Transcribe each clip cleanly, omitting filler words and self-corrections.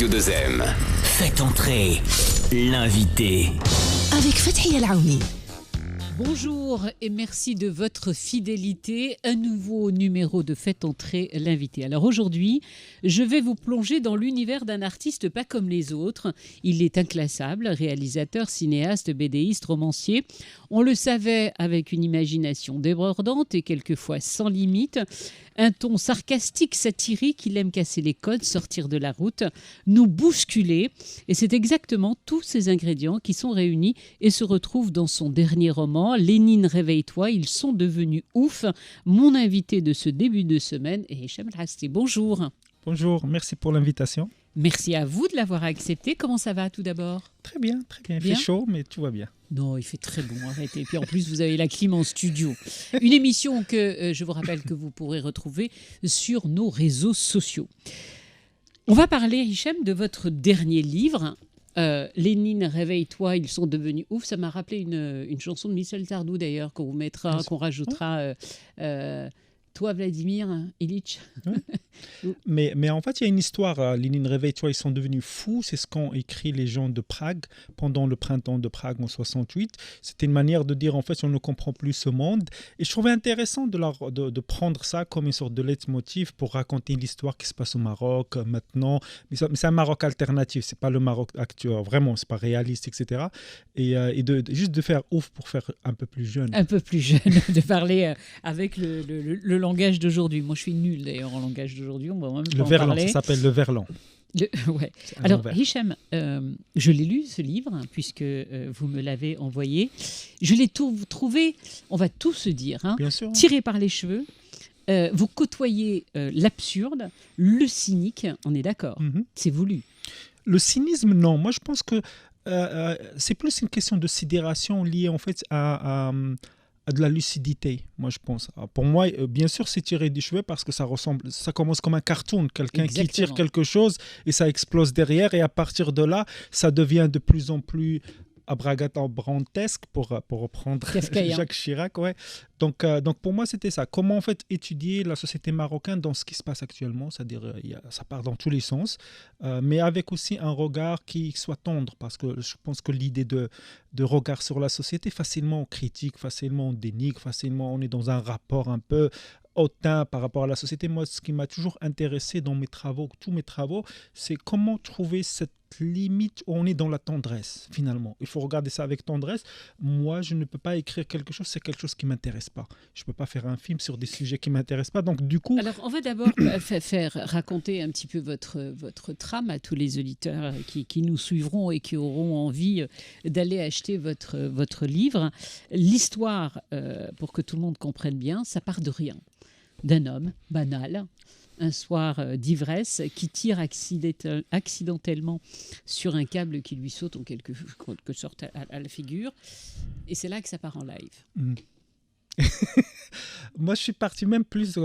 Radio 2M. Faites entrer l'invité. Avec Fathia El-Aouni. Bonjour et merci de votre fidélité. Un nouveau numéro de Faites entrer l'invité. Alors aujourd'hui, je vais vous plonger dans l'univers d'un artiste pas comme les autres. Il est inclassable, réalisateur, cinéaste, bédéiste, romancier. On le savait avec une imagination débordante et quelquefois sans limite. Un ton sarcastique, satirique, il aime casser les codes, sortir de la route, nous bousculer. Et c'est exactement tous ces ingrédients qui sont réunis et se retrouvent dans son dernier roman, Lénine, réveille-toi, ils sont devenus ouf. Mon invité de ce début de semaine est Hicham El Hasty. Bonjour. Bonjour, merci pour l'invitation. Merci à vous de l'avoir accepté. Comment ça va tout d'abord ? Très bien, très bien. Il fait chaud, mais tout va bien. Non, il fait très bon, arrêtez. Et puis en plus, vous avez la clim en studio. Une émission que je vous rappelle que vous pourrez retrouver sur nos réseaux sociaux. On va parler, Hicham, de votre dernier livre, Lénine, réveille-toi, ils sont devenus ouf. Ça m'a rappelé une chanson de Michel Sardou d'ailleurs, qu'on mettra, qu'on rajoutera. Toi, Vladimir Ilitch. Oui. mais en fait, il y a une histoire. Lénine, réveille-toi, ils sont devenus fous. C'est ce qu'ont écrit les gens de Prague pendant le printemps de Prague en 68. C'était une manière de dire, en fait, on ne comprend plus ce monde. Et je trouvais intéressant de prendre ça comme une sorte de leitmotiv pour raconter l'histoire qui se passe au Maroc maintenant. Mais c'est un Maroc alternatif. C'est pas le Maroc actuel. Vraiment, c'est pas réaliste, etc. Et juste de faire ouf pour faire un peu plus jeune. Un peu plus jeune, de parler avec le langage d'aujourd'hui. Moi, je suis nulle d'ailleurs en langage d'aujourd'hui. On va même le pas verlan, en parler. ça s'appelle le verlan. Ouais. Alors, Hicham, je l'ai lu ce livre, puisque vous me l'avez envoyé. Je l'ai trouvé, on va tout se dire, Bien sûr. tiré par les cheveux. Vous côtoyez l'absurde, le cynique, on est d'accord. C'est voulu. Le cynisme, non. Moi, je pense que c'est plus une question de sidération liée en fait à de la lucidité, moi je pense. Pour moi, bien sûr, c'est tiré des cheveux parce que ça commence comme un cartoon, quelqu'un qui tire quelque chose et ça explose derrière, et à partir de là, ça devient de plus en plus abracadabrantesque pour reprendre Jacques Chirac. Ouais. Donc pour moi, c'était ça. Comment en fait étudier la société marocaine dans ce qui se passe actuellement, c'est-à-dire ça part dans tous les sens, mais avec aussi un regard qui soit tendre, parce que je pense que l'idée de regard sur la société, facilement on critique, facilement on dénigre, facilement on est dans un rapport un peu hautain par rapport à la société. Moi, ce qui m'a toujours intéressé dans tous mes travaux, c'est comment trouver cette limite où on est dans la tendresse, finalement. Il faut regarder ça avec tendresse. Moi, je ne peux pas écrire quelque chose, c'est quelque chose qui ne m'intéresse pas. Je ne peux pas faire un film sur des sujets qui ne m'intéressent pas. Donc, du coup... Alors, on va d'abord faire raconter un petit peu votre trame à tous les auditeurs qui nous suivront et qui auront envie d'aller acheter votre livre. L'histoire, pour que tout le monde comprenne bien, ça part de rien. D'un homme banal, un soir d'ivresse, qui tire accidentellement sur un câble qui lui saute en quelque sorte à la figure. Et c'est là que ça part en live. Moi, je suis parti même plus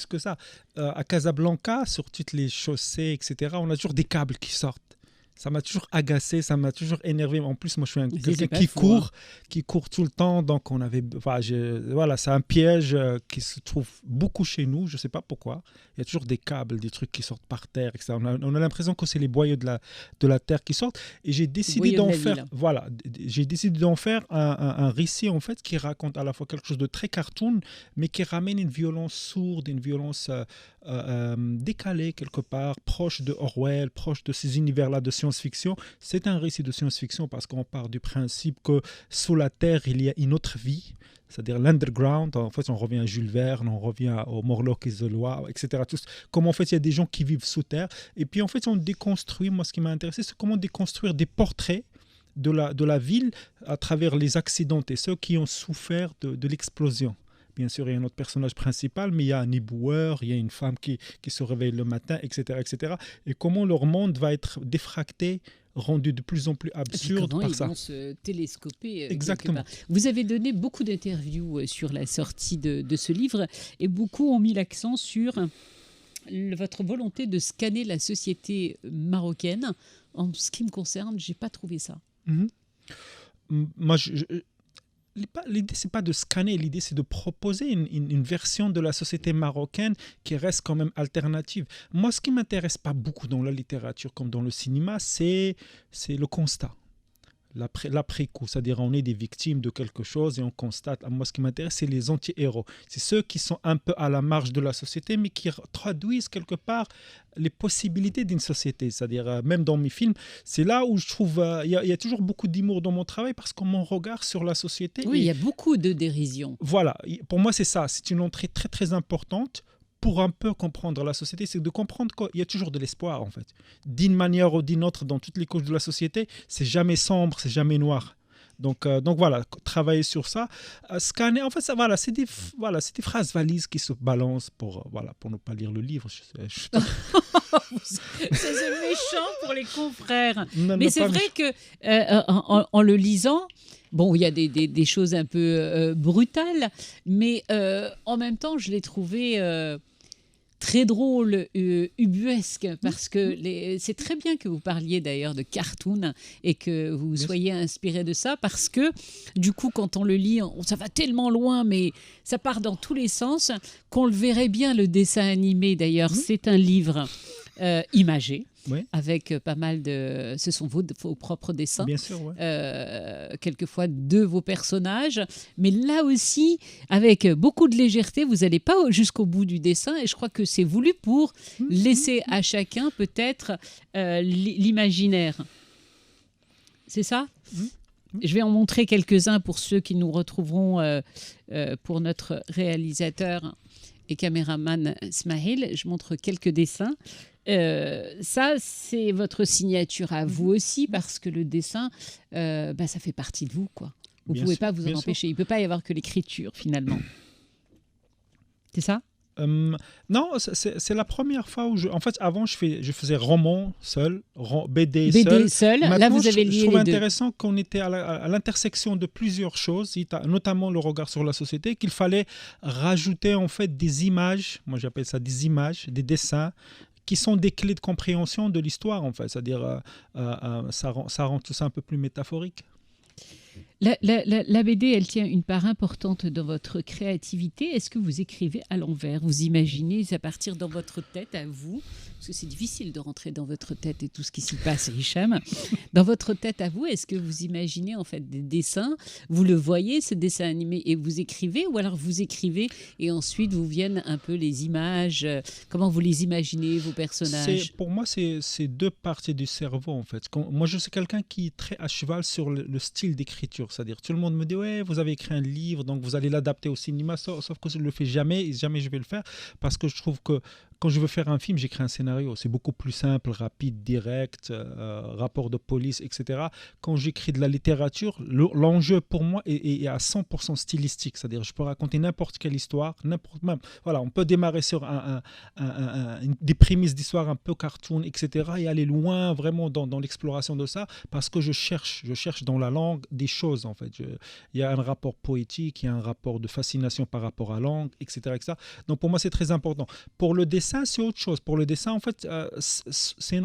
que ça. À Casablanca, sur toutes les chaussées, etc., on a toujours des câbles qui sortent. Ça m'a toujours agacé, ça m'a toujours énervé. En plus, moi, je suis quelqu'un qui court tout le temps. Donc, c'est un piège qui se trouve beaucoup chez nous. Je ne sais pas pourquoi. Il y a toujours des câbles, des trucs qui sortent par terre, etc. On a l'impression que c'est les boyaux de la terre qui sortent. Et j'ai décidé d'en faire un récit, en fait, qui raconte à la fois quelque chose de très cartoon, mais qui ramène une violence sourde, une violence décalée quelque part, proche de Orwell, proche de ces univers-là de science-fiction. C'est un récit de science-fiction parce qu'on part du principe que sous la terre, il y a une autre vie, c'est-à-dire l'underground. En fait, on revient à Jules Verne, on revient au Morlock et The Loire, etc. Comment en fait, il y a des gens qui vivent sous terre. Et puis en fait, on déconstruit, moi ce qui m'a intéressé, c'est comment déconstruire des portraits de la ville à travers les accidentés, ceux qui ont souffert de l'explosion. Bien sûr, il y a un autre personnage principal, mais il y a un éboueur, il y a une femme qui se réveille le matin, etc., etc. Et comment leur monde va être défracté, rendu de plus en plus absurde par ça. Ils vont se télescoper. Exactement. Vous avez donné beaucoup d'interviews sur la sortie de ce livre, et beaucoup ont mis l'accent sur votre volonté de scanner la société marocaine. En ce qui me concerne, je n'ai pas trouvé ça. Moi, L'idée, c'est pas de scanner, l'idée, c'est de proposer une version de la société marocaine qui reste quand même alternative. Moi, ce qui m'intéresse pas beaucoup dans la littérature comme dans le cinéma, c'est le constat. L'après-coup, c'est-à-dire on est des victimes de quelque chose et on constate. Moi, ce qui m'intéresse, c'est les anti-héros. C'est ceux qui sont un peu à la marge de la société, mais qui traduisent quelque part les possibilités d'une société. C'est-à-dire, même dans mes films, c'est là où je trouve, il y a toujours beaucoup d'humour dans mon travail parce que mon regard sur la société... Oui, il y a beaucoup de dérision. Voilà, pour moi, c'est ça. C'est une entrée très, très importante pour un peu comprendre la société, c'est de comprendre qu'il y a toujours de l'espoir, en fait. D'une manière ou d'une autre, dans toutes les couches de la société, c'est jamais sombre, c'est jamais noir. Donc voilà, travailler sur ça. Scanner, en fait, ça, voilà, c'est des phrases valises qui se balancent pour ne pas lire le livre. C'est méchant pour les confrères. Non, mais c'est vrai que en le lisant, bon, il y a des choses un peu brutales, mais en même temps, je l'ai trouvé très drôle, ubuesque, parce que c'est très bien que vous parliez d'ailleurs de cartoon et que vous soyez inspiré de ça, parce que du coup, quand on le lit, ça va tellement loin, mais ça part dans tous les sens, qu'on le verrait bien, le dessin animé d'ailleurs. C'est un livre imagé. Oui. Avec pas mal de... Ce sont vos propres dessins. Bien sûr, ouais. Quelquefois de vos personnages. Mais là aussi, avec beaucoup de légèreté, vous n'allez pas jusqu'au bout du dessin. Et je crois que c'est voulu pour laisser à chacun peut-être l'imaginaire. C'est ça ? Je vais en montrer quelques-uns pour ceux qui nous retrouveront pour notre réalisateur et caméraman Smaïl. Je montre quelques dessins. Ça, c'est votre signature à vous aussi, parce que le dessin, ça fait partie de vous, quoi. Vous ne pouvez pas vous en empêcher. Il ne peut pas y avoir que l'écriture, finalement. C'est ça ? Non, c'est la première fois où en fait, avant, je faisais roman seul, BD seul. Maintenant, là, vous avez lié les deux. Je trouve intéressant qu'on était à l'intersection de plusieurs choses, notamment le regard sur la société, qu'il fallait rajouter en fait des images, moi j'appelle ça des images, des dessins, qui sont des clés de compréhension de l'histoire, en fait. C'est-à-dire, ça rend tout ça un peu plus métaphorique. La BD, elle tient une part importante dans votre créativité. Est-ce que vous écrivez à l'envers ? Vous imaginez à partir dans votre tête à vous, parce que c'est difficile de rentrer dans votre tête et tout ce qui s'y passe, Hicham. Dans votre tête à vous, est-ce que vous imaginez en fait des dessins ? Vous le voyez, ce dessin animé, et vous écrivez, ou alors vous écrivez et ensuite vous viennent un peu les images. Comment vous les imaginez, vos personnages ? Pour moi, c'est deux parties du cerveau, en fait. Moi, je suis quelqu'un qui est très à cheval sur le style d'écriture. C'est-à-dire, tout le monde me dit, ouais, vous avez écrit un livre, donc vous allez l'adapter au cinéma, sauf que je ne le fais jamais, et jamais je vais le faire, parce que je trouve que quand je veux faire un film, j'écris un scénario. C'est beaucoup plus simple, rapide, direct, rapport de police, etc. Quand j'écris de la littérature, l'enjeu pour moi est à 100% stylistique. C'est-à-dire, je peux raconter n'importe quelle histoire, on peut démarrer sur des prémices d'histoire un peu cartoon, etc. et aller loin vraiment dans l'exploration de ça, parce que je cherche dans la langue des choses, en fait. Il y a un rapport poétique, il y a un rapport de fascination par rapport à la langue, etc. Donc pour moi, c'est très important. Pour le dessin, c'est autre chose. Pour le dessin, en fait, c'est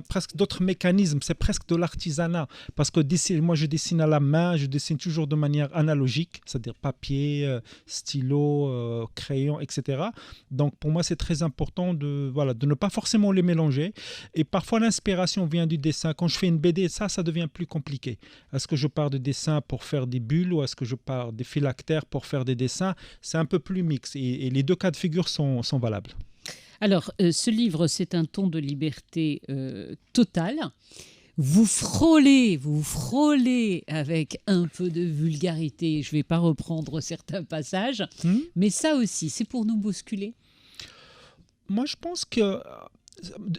presque d'autres mécanismes, c'est presque de l'artisanat, parce que moi, je dessine à la main, je dessine toujours de manière analogique, c'est-à-dire papier, stylo, crayon, etc. Donc pour moi, c'est très important de ne pas forcément les mélanger. Et parfois, l'inspiration vient du dessin. Quand je fais une BD, ça devient plus compliqué. Est-ce que je pars de dessin pour faire des bulles, ou est-ce que je pars des phylactères pour faire des dessins ? C'est un peu plus mixte, et les deux cas de figure sont valables. Alors, ce livre, c'est un ton de liberté totale. Vous frôlez avec un peu de vulgarité. Je ne vais pas reprendre certains passages, mais ça aussi, c'est pour nous bousculer. Moi, je pense que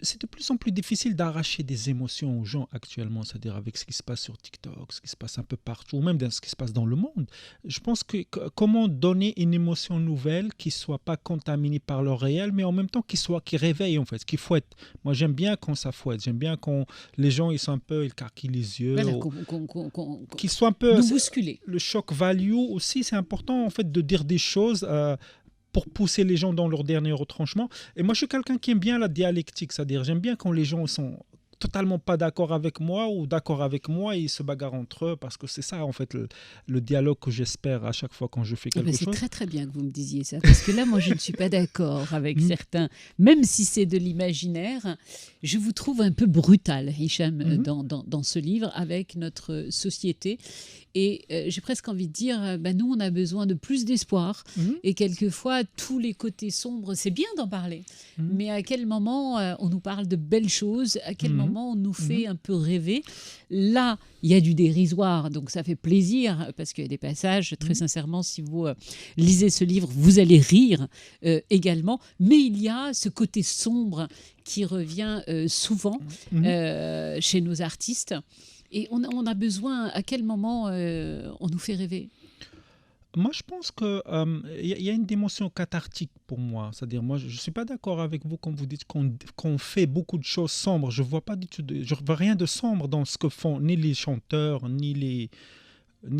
c'est de plus en plus difficile d'arracher des émotions aux gens actuellement, c'est-à-dire avec ce qui se passe sur TikTok, ce qui se passe un peu partout, ou même dans ce qui se passe dans le monde. Je pense que comment donner une émotion nouvelle qui ne soit pas contaminée par le réel, mais en même temps qui réveille, en fait, qui fouette. Moi, j'aime bien quand ça fouette, j'aime bien quand les gens ils carquillent les yeux, qu'ils soient un peu... Nous bousculer. Le shock value aussi, c'est important, en fait, de dire des choses... pour pousser les gens dans leur dernier retranchement. Et moi, je suis quelqu'un qui aime bien la dialectique, c'est-à-dire j'aime bien quand les gens sont totalement pas d'accord avec moi ou d'accord avec moi et ils se bagarrent entre eux parce que c'est ça en fait le dialogue que j'espère à chaque fois quand je fais quelque C'est chose. très très bien que vous me disiez ça, parce que là, moi, je ne suis pas d'accord avec certains, même si c'est de l'imaginaire. Je vous trouve un peu brutal, Hicham, dans ce livre, avec notre société. Et j'ai presque envie de dire, nous, on a besoin de plus d'espoir. Et quelquefois, tous les côtés sombres, c'est bien d'en parler. Mais à quel moment on nous parle de belles choses, à quel moment on nous fait un peu rêver. Là, il y a du dérisoire, donc ça fait plaisir, parce qu'il y a des passages, très sincèrement, si vous lisez ce livre, vous allez rire également. Mais il y a ce côté sombre qui revient souvent chez nos artistes. Et on a besoin, à quel moment on nous fait rêver? Moi, je pense qu'il y a une dimension cathartique pour moi. C'est-à-dire, moi, je ne suis pas d'accord avec vous quand vous dites qu'on fait beaucoup de choses sombres. Je ne vois vois rien de sombre dans ce que font ni les chanteurs, ni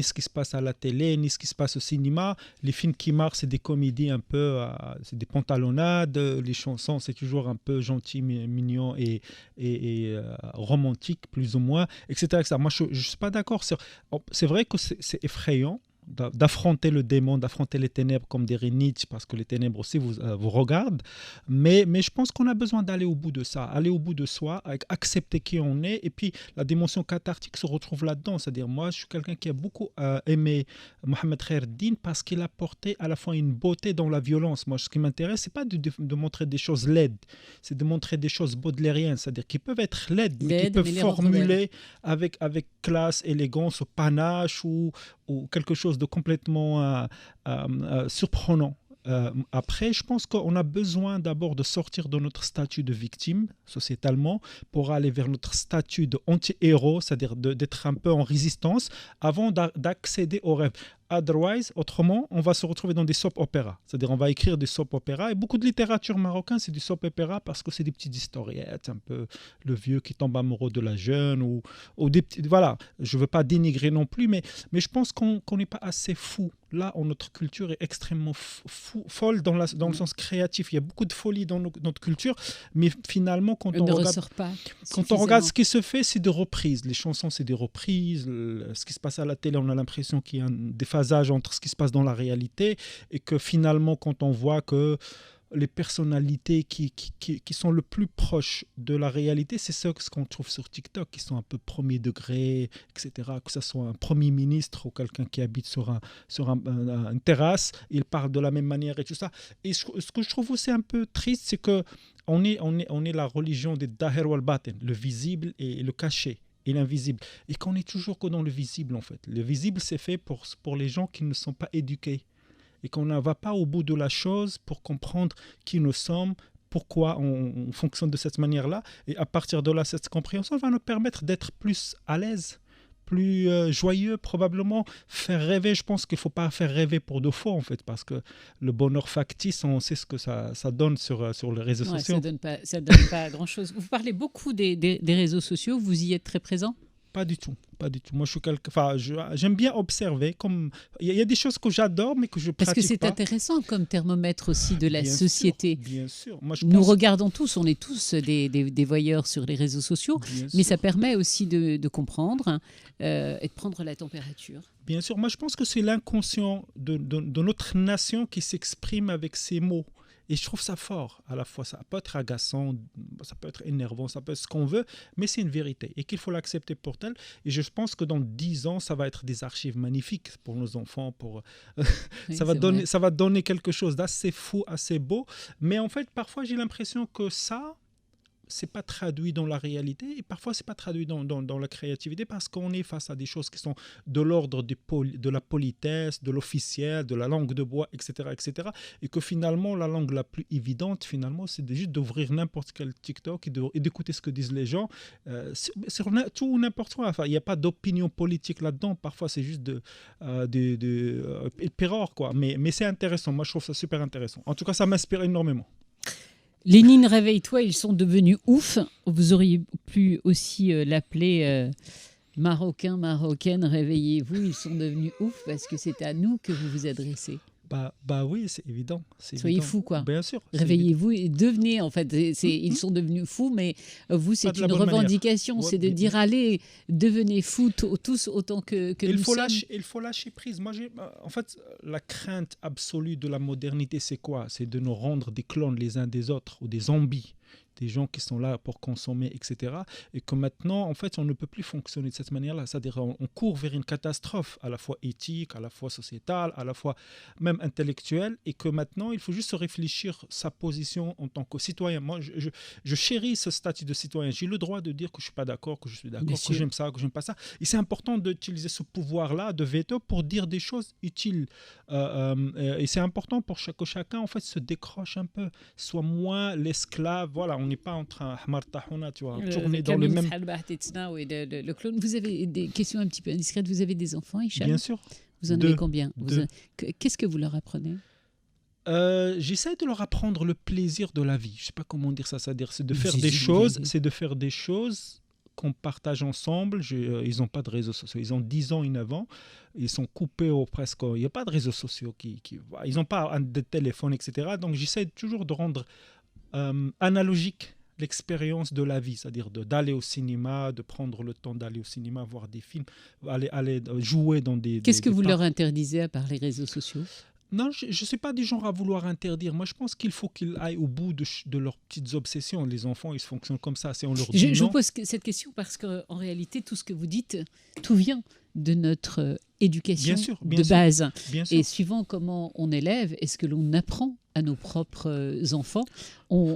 ce qui se passe à la télé, ni ce qui se passe au cinéma. Les films qui marquent, c'est des comédies un peu, c'est des pantalonnades. Les chansons, c'est toujours un peu gentil, mignon et romantique, plus ou moins, etc. etc. Moi, je ne suis pas d'accord. C'est vrai que c'est effrayant d'affronter le démon, d'affronter les ténèbres comme dirait Nietzsche, parce que les ténèbres aussi vous regardent. Mais je pense qu'on a besoin d'aller au bout de ça, aller au bout de soi, accepter qui on est. Et puis, la dimension cathartique se retrouve là-dedans. C'est-à-dire, moi, je suis quelqu'un qui a beaucoup aimé Mohamed Khaireddine parce qu'il a porté à la fois une beauté dans la violence. Moi, ce qui m'intéresse, c'est pas de montrer des choses laides, c'est de montrer des choses baudelairiennes, c'est-à-dire qui peuvent être laides, mais qui peuvent formuler avec classe, élégance, panache ou quelque chose de complètement surprenant. Après, je pense qu'on a besoin d'abord de sortir de notre statut de victime sociétalement pour aller vers notre statut d'anti-héros, c'est-à-dire d'être un peu en résistance avant d'accéder au rêve. Otherwise, autrement, on va se retrouver dans des soap-opéras. C'est-à-dire, on va écrire des soap-opéras. Et beaucoup de littérature marocaine, c'est du soap-opéra parce que c'est des petites historiettes, un peu le vieux qui tombe amoureux de la jeune ou des petites... Voilà, je ne veux pas dénigrer non plus, mais je pense qu'on n'est pas assez fou. Là, notre culture est extrêmement folle dans le sens créatif. Il y a beaucoup de folie dans notre culture, mais finalement, quand on regarde ce qui se fait, c'est des reprises. Les chansons, c'est des reprises. Ce qui se passe à la télé, on a l'impression qu'il y a des phasages entre ce qui se passe dans la réalité et que finalement, quand on voit que les personnalités qui sont le plus proches de la réalité, c'est ce qu'on trouve sur TikTok, qui sont un peu premier degré, etc. Que ce soit un premier ministre ou quelqu'un qui habite sur une terrasse, il parle de la même manière et tout ça. Et ce que je trouve aussi un peu triste, c'est que on est la religion des Dahir wal Batin, le visible et le caché. Et l'invisible. Et qu'on est toujours que dans le visible, en fait. Le visible, c'est fait pour les gens qui ne sont pas éduqués. Et qu'on ne va pas au bout de la chose pour comprendre qui nous sommes, pourquoi on fonctionne de cette manière-là. Et à partir de là, cette compréhension va nous permettre d'être plus à l'aise, plus joyeux, probablement. Faire rêver, je pense qu'il ne faut pas faire rêver pour de faux, en fait, parce que le bonheur factice, on sait ce que ça donne sur les réseaux sociaux. Ça donne pas grand-chose. Vous parlez beaucoup des réseaux sociaux, vous y êtes très présent? Pas du tout. Moi, j'aime bien observer. Il y a des choses que j'adore, mais que je pratique pas. Parce que c'est intéressant comme thermomètre aussi de la société. Bien sûr. Nous regardons tous, on est tous des voyeurs sur les réseaux sociaux, mais ça permet aussi de comprendre et de prendre la température. Bien sûr. Moi, je pense que c'est l'inconscient de notre nation qui s'exprime avec ces mots. Et je trouve ça fort, à la fois. Ça peut être agaçant, ça peut être énervant, ça peut être ce qu'on veut, mais c'est une vérité et qu'il faut l'accepter pour tel. Et je pense que dans 10 ans, ça va être des archives magnifiques pour nos enfants. Ça va donner quelque chose d'assez fou, assez beau. Mais en fait, parfois, j'ai l'impression que ça, c'est pas traduit dans la réalité et parfois c'est pas traduit dans la créativité parce qu'on est face à des choses qui sont de l'ordre de la politesse, de l'officiel, de la langue de bois, etc., etc. Et que finalement la langue la plus évidente finalement c'est juste d'ouvrir n'importe quel TikTok et d'écouter ce que disent les gens sur tout ou n'importe quoi. Enfin, il n'y a pas d'opinion politique là-dedans, parfois c'est juste péror, quoi. Mais c'est intéressant, moi je trouve ça super intéressant. En tout cas ça m'inspire énormément. Lénine, réveille-toi, ils sont devenus ouf. Vous auriez pu aussi l'appeler Marocain, Marocaine, réveillez-vous, ils sont devenus ouf parce que c'est à nous que vous vous adressez. Oui, c'est évident. Soyez fous, quoi. Bien sûr. Réveillez-vous et devenez, en fait. Ils sont devenus fous, mais vous, c'est une revendication. C'est de dire, allez, devenez fous tous autant que nous sommes. Il faut lâcher prise. Moi, en fait, la crainte absolue de la modernité, c'est quoi? C'est de nous rendre des clones les uns des autres ou des zombies. Des gens qui sont là pour consommer, etc. Et que maintenant, en fait, on ne peut plus fonctionner de cette manière-là. C'est-à-dire on court vers une catastrophe, à la fois éthique, à la fois sociétale, à la fois même intellectuelle, et que maintenant, il faut juste se réfléchir sa position en tant que citoyen. Moi, je chéris ce statut de citoyen. J'ai le droit de dire que je ne suis pas d'accord, que je suis d'accord, que j'aime ça, que je n'aime pas ça. Et c'est important d'utiliser ce pouvoir-là de veto pour dire des choses utiles. Et c'est important pour que chacun, en fait, se décroche un peu, soit moins l'esclave. Voilà, on n'est pas en train de tourner dans le même... Le clone. Vous avez des questions un petit peu indiscrètes. Vous avez des enfants, Hicham? Bien sûr. Vous en avez combien? Qu'est-ce que vous leur apprenez? J'essaie de leur apprendre le plaisir de la vie. Je ne sais pas comment dire ça. C'est-à-dire, c'est de faire des choses qu'on partage ensemble. Ils n'ont pas de réseaux sociaux. Ils ont 10 ans et 9 ans. Ils sont coupés presque... Il n'y a pas de réseaux sociaux. Ils n'ont pas de téléphone, etc. Donc, j'essaie toujours de rendre analogique l'expérience de la vie, c'est-à-dire d'aller au cinéma, de prendre le temps d'aller au cinéma, voir des films, aller jouer dans des... Qu'est-ce que vous leur interdisez à part les réseaux sociaux? Non, je ne suis pas du genre à vouloir interdire. Moi, je pense qu'il faut qu'ils aillent au bout de leurs petites obsessions. Les enfants, ils fonctionnent comme ça. On leur dit je vous pose cette question parce qu'en réalité, tout ce que vous dites, tout vient de notre éducation base. Et suivant comment on élève et ce que l'on apprend à nos propres enfants,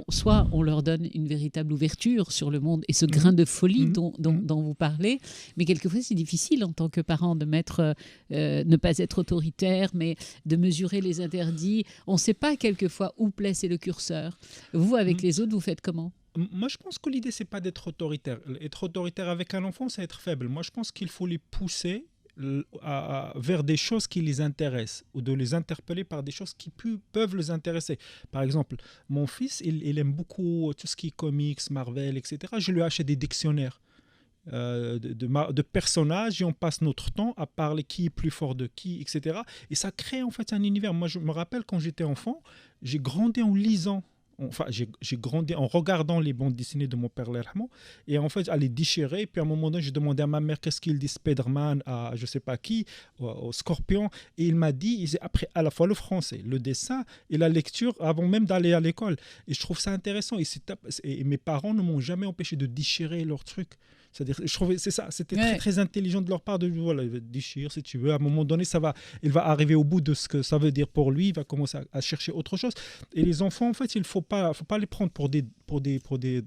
soit on leur donne une véritable ouverture sur le monde et ce grain de folie dont vous parlez, mais quelquefois c'est difficile en tant que parent de ne pas être autoritaire, mais de mesurer les interdits. On ne sait pas quelquefois où placer le curseur. Vous, avec les autres, vous faites comment? Moi, je pense que l'idée, c'est pas d'être autoritaire. Être autoritaire avec un enfant, c'est être faible. Moi, je pense qu'il faut les pousser vers des choses qui les intéressent ou de les interpeller par des choses qui peuvent les intéresser. Par exemple, mon fils, il aime beaucoup tout ce qui est comics, Marvel, etc. Je lui ai acheté des dictionnaires de personnages et on passe notre temps à parler qui est plus fort de qui, etc. Et ça crée en fait un univers. Moi, je me rappelle quand j'étais enfant, j'ai grandi en lisant. Enfin, j'ai grandi en regardant les bandes dessinées de mon père l'Arhamon, et en fait, à les déchirer. Puis à un moment donné, j'ai demandé à ma mère qu'est-ce qu'il dit Spider-Man à je ne sais pas qui, au Scorpion. Et il m'a dit, il appris à la fois le français, le dessin et la lecture avant même d'aller à l'école. Et je trouve ça intéressant. Et mes parents ne m'ont jamais empêché de déchirer leurs trucs. C'est-à-dire, je trouvais, c'est ça, c'était très, très intelligent de leur part de voilà, déchire si tu veux. À un moment donné, il va arriver au bout de ce que ça veut dire pour lui. Il va commencer à chercher autre chose. Et les enfants, en fait, il faut pas les prendre pour des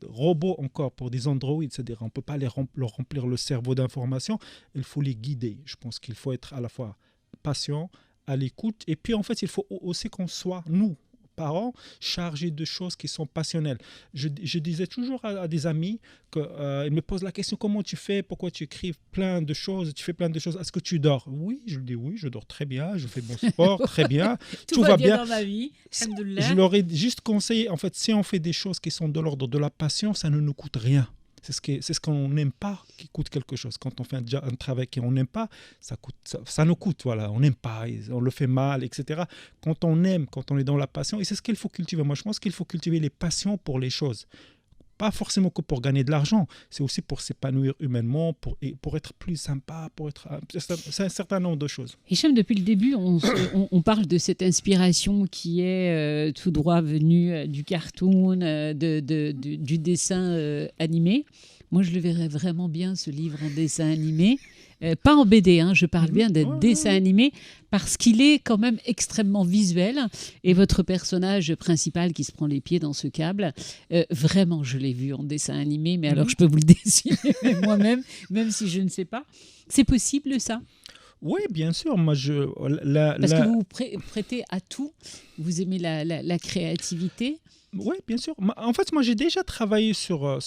robots encore, pour des androïdes. C'est-à-dire, on peut pas leur remplir le cerveau d'informations. Il faut les guider. Je pense qu'il faut être à la fois patient, à l'écoute. Et puis, en fait, il faut aussi qu'on soit, nous, parents, chargés de choses qui sont passionnelles. Je disais toujours à des amis qu'ils me posent la question, comment tu fais, pourquoi tu écris plein de choses, tu fais plein de choses, est-ce que tu dors? Oui, je lui dis oui, je dors très bien, je fais mon sport, très bien, tout va bien dans ma vie. Je leur ai juste conseillé, en fait, si on fait des choses qui sont de l'ordre de la passion, ça ne nous coûte rien. C'est ce qu'on n'aime pas qui coûte quelque chose. Quand on fait un travail qu'on n'aime pas, ça nous coûte. Voilà, on n'aime pas, on le fait mal, etc. Quand on aime, quand on est dans la passion, et c'est ce qu'il faut cultiver. Moi, je pense qu'il faut cultiver les passions pour les choses. Pas forcément que pour gagner de l'argent, c'est aussi pour s'épanouir humainement, pour être plus sympa, c'est un certain nombre de choses. Hicham, depuis le début, on parle de cette inspiration qui est tout droit venue du cartoon, du dessin animé. Moi, je le verrais vraiment bien, ce livre en dessin animé. Pas en BD, hein, je parle bien d'un dessin animé, parce qu'il est quand même extrêmement visuel. Et votre personnage principal qui se prend les pieds dans ce câble, vraiment, je l'ai vu en dessin animé, mais alors je peux vous le dessiner moi-même, même si je ne sais pas. C'est possible, ça ? Oui, bien sûr. Moi, parce que vous prêtez à tout. Vous aimez la créativité. Oui, bien sûr. En fait, moi, j'ai déjà travaillé sur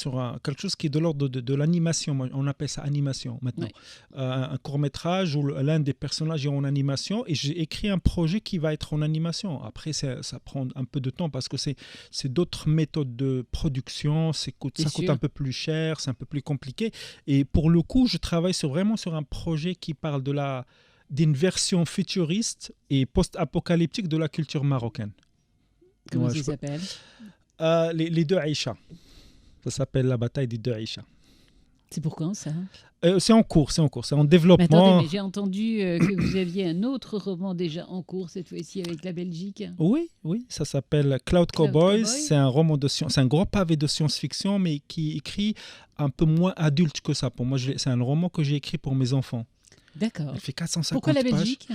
quelque chose qui est de l'ordre de l'animation. On appelle ça animation maintenant. Ouais. Un court-métrage où l'un des personnages est en animation, et j'ai écrit un projet qui va être en animation. Après, ça prend un peu de temps parce que c'est d'autres méthodes de production. Ça coûte un peu plus cher, c'est un peu plus compliqué. Et pour le coup, je travaille vraiment sur un projet qui parle de d'une version futuriste et post-apocalyptique de la culture marocaine. Comment ça s'appelle? Les deux Aïcha. Ça s'appelle la bataille des deux Aïcha. C'est pour quand ça? C'est en cours, c'est en développement. Mais attendez, mais j'ai entendu que vous aviez un autre roman déjà en cours, cette fois-ci avec la Belgique. Oui, ça s'appelle Cloud Cowboys. C'est un roman de science, c'est un gros pavé de science-fiction, mais qui est écrit un peu moins adulte que ça. Pour moi, c'est un roman que j'ai écrit pour mes enfants. D'accord. Il fait 450 Pourquoi la Belgique?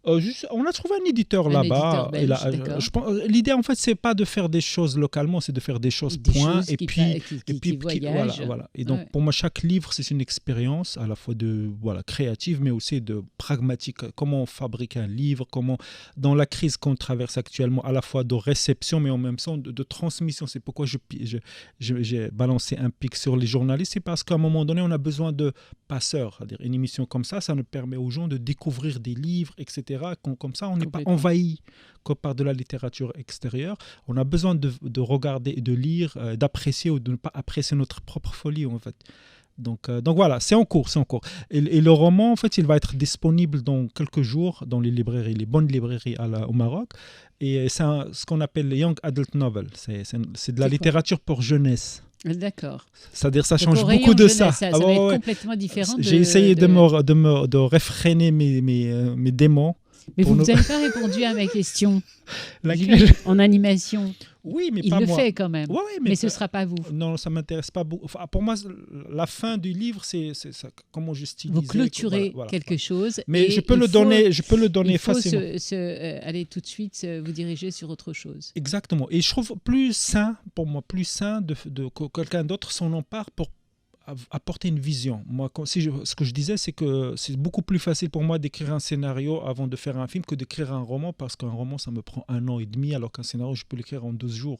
On a trouvé un éditeur là-bas. L'idée, en fait, c'est pas de faire des choses localement, c'est de faire des choses point. Et puis voilà. Et donc, pour moi, chaque livre, c'est une expérience à la fois créative, mais aussi de pragmatique. Comment on fabrique un livre, comment, dans la crise qu'on traverse actuellement, à la fois de réception, mais en même temps de transmission. C'est pourquoi j'ai balancé un pic sur les journalistes. C'est parce qu'à un moment donné, on a besoin de passeurs. C'est-à-dire, une émission comme ça nous permet aux gens de découvrir des livres, etc. Comme ça, on n'est pas envahi que par de la littérature extérieure. On a besoin de regarder, de lire, d'apprécier ou de ne pas apprécier notre propre folie, en fait. Donc voilà, c'est en cours. Et le roman, en fait, il va être disponible dans quelques jours dans les librairies, les bonnes librairies au Maroc. Et c'est ce qu'on appelle le Young Adult Novel. C'est de la littérature pour jeunesse. D'accord. C'est-à-dire ça change beaucoup de ça. Ça va être complètement différent. J'ai essayé de réfréner mes démons. Mais vous n'avez pas répondu à ma question. En animation. Oui, mais il pas le moi. fait quand même. Mais ce ne sera pas vous. Non, ça ne m'intéresse pas beaucoup. Enfin, pour moi, la fin du livre, c'est ça, comment je stylisais. Vous clôturez quelque chose. Mais je peux le donner facilement. Il faut aller tout de suite vous diriger sur autre chose. Exactement. Et je trouve plus sain, pour moi, que quelqu'un d'autre s'en empare pour apporter une vision. Moi, ce que je disais, c'est que c'est beaucoup plus facile pour moi d'écrire un scénario avant de faire un film que d'écrire un roman, parce qu'un roman, ça me prend 1 an et demi, alors qu'un scénario, je peux l'écrire en 12 jours.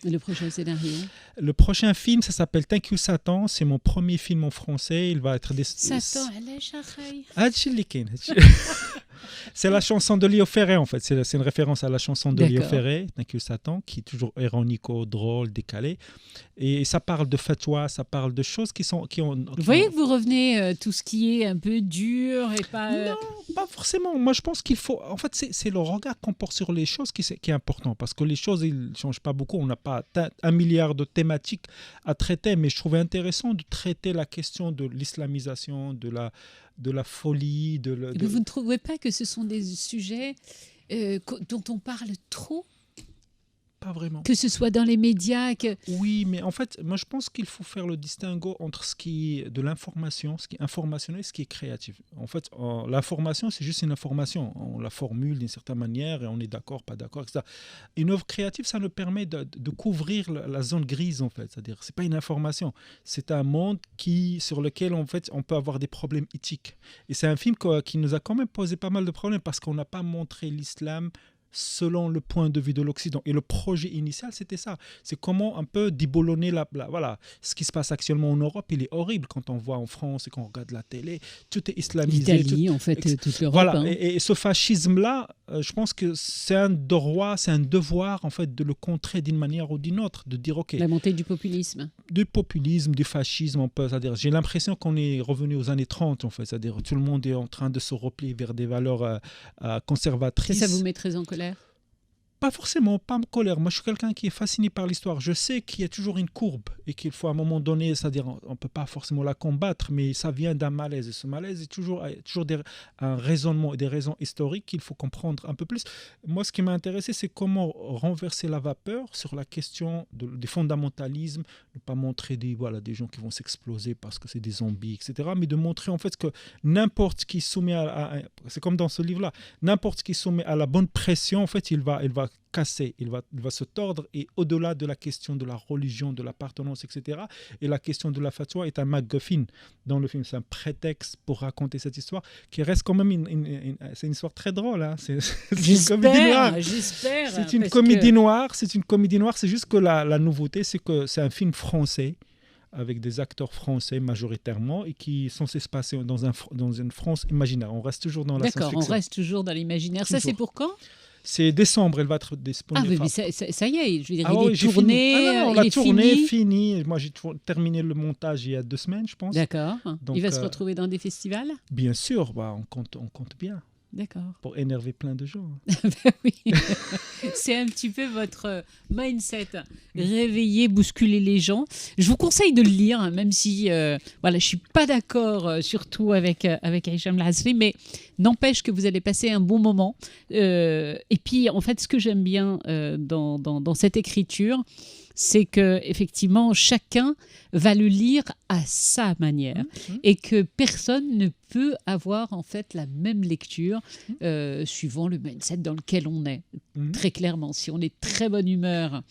Et le prochain scénario? Le prochain film, ça s'appelle Thank You Satan. C'est mon premier film en français. Il va être Satan, c'est la chanson de Léo Ferré, en fait. C'est une référence à la chanson de Léo Ferré, Thank You Satan, qui est toujours ironico, drôle, décalé. Et ça parle de fatwa, ça parle de choses qui ont... Vous voyez que vous revenez tout ce qui est un peu dur et pas... Non, pas forcément. Moi, je pense qu'il faut... En fait, c'est le regard qu'on porte sur les choses qui est important, parce que les choses, ils ne changent pas beaucoup. On n'a pas 1 milliard de thématiques à traiter, mais je trouvais intéressant de traiter la question de l'islamisation, de la folie. Vous ne trouvez pas que ce sont des sujets dont on parle trop? Pas vraiment. Que ce soit dans les médias Oui, mais en fait, moi je pense qu'il faut faire le distinguo entre ce qui est de l'information, ce qui est informationnel et ce qui est créatif. En fait, l'information, c'est juste une information. On la formule d'une certaine manière et on est d'accord, pas d'accord, etc. Une œuvre créative, ça nous permet de couvrir la zone grise, en fait. C'est-à-dire, c'est pas une information. C'est un monde sur lequel, en fait, on peut avoir des problèmes éthiques. Et c'est un film qui nous a quand même posé pas mal de problèmes, parce qu'on n'a pas montré l'islam selon le point de vue de l'Occident. Et le projet initial, c'était ça. C'est comment un peu déboulonner voilà. Ce qui se passe actuellement en Europe, il est horrible quand on voit en France et qu'on regarde la télé. Tout est islamisé. L'Italie, en fait, toute l'Europe. Voilà. Et ce fascisme-là, je pense que c'est un droit, c'est un devoir, en fait, de le contrer d'une manière ou d'une autre, de dire, OK... La montée du populisme. Du populisme, du fascisme, c'est-à-dire, j'ai l'impression qu'on est revenu aux années 30, en fait. C'est-à-dire, tout le monde est en train de se replier vers des valeurs conservatrices. Ça vous met très en colère? Pas forcément, pas en colère. Moi, je suis quelqu'un qui est fasciné par l'histoire. Je sais qu'il y a toujours une courbe et qu'il faut à un moment donné, c'est-à-dire on ne peut pas forcément la combattre, mais ça vient d'un malaise. Et ce malaise est toujours un raisonnement et des raisons historiques qu'il faut comprendre un peu plus. Moi, ce qui m'a intéressé, c'est comment renverser la vapeur sur la question des fondamentalismes, ne pas montrer des gens qui vont s'exploser parce que c'est des zombies, etc., mais de montrer en fait que n'importe qui soumet c'est comme dans ce livre-là, n'importe qui soumet à la bonne pression, en fait, il va casser, il va se tordre, et au-delà de la question de la religion, de l'appartenance, etc., et la question de la fatwa est un MacGuffin dans le film. C'est un prétexte pour raconter cette histoire qui reste quand même c'est une histoire très drôle, hein. C'est une comédie noire. J'espère. C'est une comédie noire. C'est une comédie noire. C'est juste que la nouveauté, c'est que c'est un film français avec des acteurs français majoritairement et qui sont censés se passer dans une France imaginaire. On reste toujours dans la science-fiction. D'accord, on reste toujours dans l'imaginaire. Ça, c'est pour quand ? C'est décembre, elle va être Ah disponible. oui, mais ça y est, je veux dire, Ah il oui, est j'ai tourné, fini. Ah non, il la est tournée fini. est finie. Moi, j'ai terminé le montage il y a 2 semaines, je pense. D'accord. Donc, Il va se retrouver dans des festivals? Bien sûr, on compte bien D'accord. pour énerver plein de gens. Oui. C'est un petit peu votre mindset. Réveiller, bousculer les gens. Je vous conseille de le lire, hein, même si voilà, je suis pas d'accord surtout avec Hicham El Azri, mais n'empêche que vous allez passer un bon moment. Et puis, en fait, ce que j'aime bien dans cette écriture, c'est que effectivement chacun va le lire à sa manière et que personne ne peut avoir en fait la même lecture suivant le mindset dans lequel on est. Très clairement, si on est de très bonne humeur,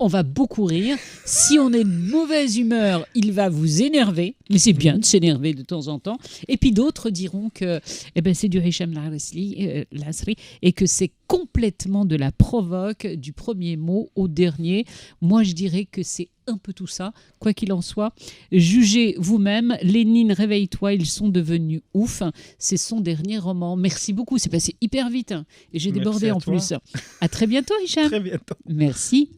on va beaucoup rire. Si on est de mauvaise humeur, il va vous énerver. Mais c'est bien de s'énerver de temps en temps. Et puis d'autres diront que c'est du Hicham El Azri et que c'est complètement de la provoque du premier mot au dernier. Moi, je dirais que c'est un peu tout ça. Quoi qu'il en soit, jugez vous-même. Lénine, réveille-toi, ils sont devenus ouf. C'est son dernier roman. Merci beaucoup. C'est passé hyper vite. Et j'ai débordé en plus. À très bientôt, Hicham. Très bientôt. Merci.